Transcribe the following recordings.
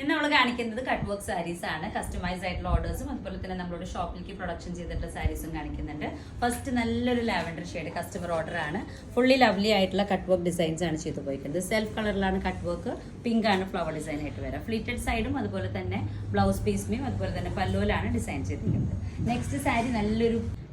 ഇന്ന് നമ്മൾ കാണിക്കുന്നത് കട്ട് വർക്ക് സാരീസ് ആണ്. കസ്റ്റമൈസ് ആയിട്ടുള്ള ഓർഡേഴ്സും അതുപോലെ തന്നെ നമ്മളോട് ഷോപ്പിലേക്ക് പ്രൊഡക്ഷൻ ചെയ്തിട്ടുള്ള സാരീസും കാണിക്കുന്നുണ്ട്. ഫസ്റ്റ് നല്ലൊരു ലാവൻഡർ ഷെയ്ഡ് കസ്റ്റമർ ഓർഡർ ആണ്. ഫുള്ളി ലവ്ലി ആയിട്ടുള്ള കട്ട് വർക്ക് ഡിസൈൻസ് ആണ് ചെയ്തു പോയിരിക്കുന്നത്. സെൽഫ് കളറിലാണ് കട്ട് വർക്ക്, പിങ്ക് ആണ് ഫ്ലവർ ഡിസൈൻ ആയിട്ട് വരാം. ഫ്ലീറ്റഡ് സൈഡും അതുപോലെ തന്നെ ബ്ലൗസ് പീസ്മയും അതുപോലെ തന്നെ പല്ലുവിലാണ് ഡിസൈൻ ചെയ്തിരിക്കുന്നത്. നെക്സ്റ്റ് സാരി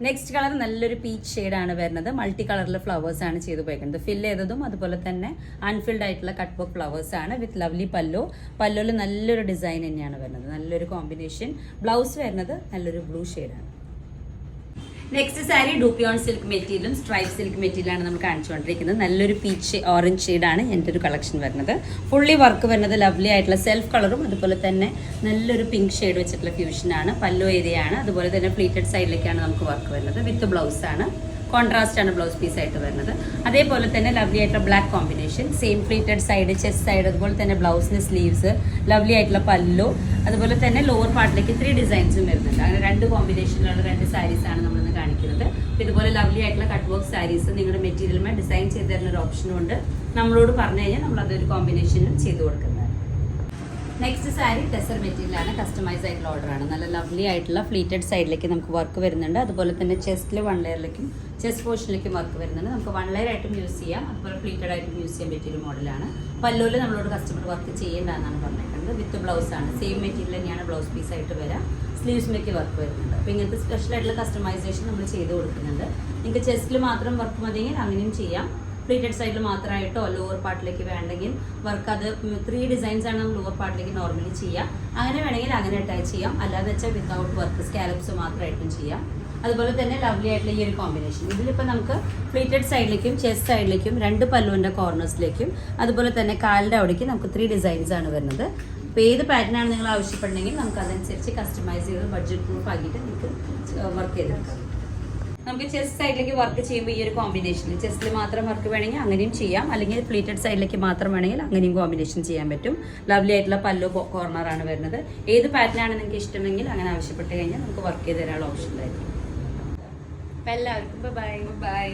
നെക്സ്റ്റ് കളർ നല്ലൊരു പീച്ച് ഷെയ്ഡാണ് വരുന്നത്. മൾട്ടി കളറിൽ ഫ്ലവേഴ്സ് ആണ് ചെയ്തു പോയിരിക്കുന്നത്. ഫിൽ ചെയ്തതും അതുപോലെ തന്നെ അൺഫിൽഡ് ആയിട്ടുള്ള കട്ട് വർക്ക് ഫ്ലവേഴ്സ് ആണ് വിത്ത് ലവ്ലി പല്ലുവിൽ നല്ലൊരു ഡിസൈൻ തന്നെയാണ് വരുന്നത്. നല്ലൊരു കോമ്പിനേഷൻ. ബ്ലൗസ് വരുന്നത് നല്ലൊരു ബ്ലൂ ഷെയ്ഡാണ്. നെക്സ്റ്റ് സാരി ഡൂപ്പിയോൺ സിൽക്ക് മെറ്റീരിയലും സ്ട്രൈപ്പ് സിൽക്ക് മെറ്റീരിയലാണ് നമ്മൾ കാണിച്ചുകൊണ്ടിരിക്കുന്നത്. നല്ലൊരു പീച്ച് ഓറഞ്ച് ഷെയ്ഡാണ് എൻ്റെ ഒരു കളക്ഷൻ വരുന്നത്. ഫുള്ളി വർക്ക് വരുന്നത് ലവ്ലി ആയിട്ടുള്ള സെൽഫ് കളറും അതുപോലെ തന്നെ നല്ലൊരു പിങ്ക് ഷെയ്ഡ് വെച്ചിട്ടുള്ള ഫ്യൂഷനാണ്. പല്ലു ഏരിയയാണ്. അതുപോലെ തന്നെ പ്ലീറ്റഡ് സൈഡിലേക്കാണ് നമുക്ക് വർക്ക് വരുന്നത്. വിത്ത് ബ്ലൗസ് ആണ്. കോൺട്രാസ്റ്റ് ആണ് ബ്ലൗസ് പീസ് ആയിട്ട് വരുന്നത്. അതേപോലെ തന്നെ ലവ്ലി ആയിട്ടുള്ള black combination, same pleated side, chest side, അതുപോലെ തന്നെ ബ്ലൗസിന് സ്ലീവ്സ്, ലവ്ലി ആയിട്ടുള്ള പല്ലു, അതുപോലെ തന്നെ ലോവർ പാർട്ടിലേക്ക് 3 ഡിസൈൻസും വരുന്നുണ്ട്. അങ്ങനെ 2 കോമ്പിനേഷനിലുള്ള 2 സാരീസ് ആണ് നമ്മളിന്ന് കാണിക്കുന്നത്. ഇതുപോലെ ലവ്ലി ആയിട്ടുള്ള കട്ട് വർക്ക് സാരീസ് നിങ്ങളുടെ മെറ്റീരിയലുമേ ഡിസൈൻ ചെയ്ത് തരുന്ന ഒരു ഓപ്ഷനും ഉണ്ട്. നമ്മളോട് പറഞ്ഞു കഴിഞ്ഞാൽ നമ്മൾ അതൊരു കോമ്പിനേഷനും ചെയ്തു കൊടുക്കുന്നത്. നെക്സ്റ്റ് സാരി ടെസർ മെറ്റീരിയലാണ്. കസ്റ്റമൈസ് ആയിട്ടുള്ള ഓർഡറാണ്. നല്ല ലവ്ലി ആയിട്ടുള്ള ഫ്ലീറ്റഡ് സൈഡിലേക്ക് നമുക്ക് വർക്ക് വരുന്നുണ്ട്. അതുപോലെ തന്നെ ചെസ്റ്റിൽ 1 ലെയറിലേക്കും ചെസ്റ്റ് പോർഷനിലേക്കും വർക്ക് വരുന്നുണ്ട്. നമുക്ക് 1 ലെയർ ആയിട്ടും യൂസ് ചെയ്യാം, അതുപോലെ ഫ്ലീറ്റഡ് ആയിട്ടും യൂസ് ചെയ്യാൻ പറ്റിയൊരു മോഡലാണ്. പല്ലുവിൽ നമ്മളോട് കസ്റ്റമർ വർക്ക് ചെയ്യേണ്ടതെന്നാണ് പറഞ്ഞേക്കുന്നത്. വിത്ത് ബ്ലൗസ് ആണ്. സെയിം മെറ്റീരിയൽ തന്നെയാണ് ബ്ലൗസ് പീസ് ആയിട്ട് വരാം. സ്ലീവ്സിലേക്ക് വർക്ക് വരുന്നുണ്ട്. അപ്പോൾ ഇങ്ങനത്തെ സ്പെഷ്യൽ ആയിട്ടുള്ള കസ്റ്റമൈസേഷൻ നമ്മൾ ചെയ്ത് കൊടുക്കുന്നുണ്ട്. നിങ്ങൾക്ക് ചെസ്റ്റിൽ മാത്രം വർക്ക് മതിയെങ്കിൽ അങ്ങനെയും ചെയ്യാം. പ്ലീറ്റഡ് സൈഡിൽ മാത്രമായിട്ടോ ലോവർ പാർട്ടിലേക്ക് വേണ്ടെങ്കിൽ വർക്ക് അത് 3 ഡിസൈൻസ് ആണ് നമ്മൾ ലോവർ പാർട്ടിലേക്ക് നോർമലി ചെയ്യാം. അങ്ങനെ വേണമെങ്കിൽ അങ്ങനെ അറ്റാച്ച് ചെയ്യാം. അല്ലാതെ വെച്ചാൽ വിത്തൗട്ട് വർക്ക് സ്കാലപ്സ് മാത്രമായിട്ടും ചെയ്യാം. അതുപോലെ തന്നെ ലവ്ലി ആയിട്ടുള്ള ഈ ഒരു കോമ്പിനേഷൻ. ഇതിലിപ്പോൾ നമുക്ക് പ്ലീറ്റഡ് സൈഡിലേക്കും ചെസ്റ്റ് സൈഡിലേക്കും 2 പല്ലുവിൻ്റെ കോർണേഴ്സിലേക്കും അതുപോലെ തന്നെ കാലിൻ്റെ അവിടേക്ക് നമുക്ക് 3 ഡിസൈൻസ് ആണ് വരുന്നത്. അപ്പോൾ ഏത് പാറ്റേൺ ആണ് നിങ്ങൾ ആവശ്യപ്പെടുന്നെങ്കിൽ നമുക്ക് അതനുസരിച്ച് കസ്റ്റമൈസ് ചെയ്ത് ബഡ്ജറ്റ് പ്രൂഫ് ആക്കിയിട്ട് നിങ്ങൾക്ക് വർക്ക് ചെയ്തെടുക്കാം. നമുക്ക് ചെസ്റ്റ് സൈഡിലേക്ക് വർക്ക് ചെയ്യുമ്പോൾ ഈ ഒരു കോമ്പിനേഷനിൽ ചെസ്റ്റിൽ മാത്രം വർക്ക് വേണമെങ്കിൽ അങ്ങനെയും ചെയ്യാം, അല്ലെങ്കിൽ പ്ലീറ്റഡ് സൈഡിലേക്ക് മാത്രം വേണമെങ്കിൽ അങ്ങനെയും കോമ്പിനേഷൻ ചെയ്യാൻ പറ്റും. ലവ്ലി ആയിട്ടുള്ള പല്ലു കോർണറാണ് വരുന്നത്. ഏത് പാറ്റേൺ ആണ് നിങ്ങൾക്ക് ഇഷ്ടമെങ്കിൽ അങ്ങനെ ആവശ്യപ്പെട്ട് കഴിഞ്ഞാൽ നമുക്ക് വർക്ക് ചെയ്ത് തരാനുള്ള ഓപ്ഷൻ ഉണ്ടായിരിക്കും. അപ്പോൾ എല്ലാവർക്കും ബൈ.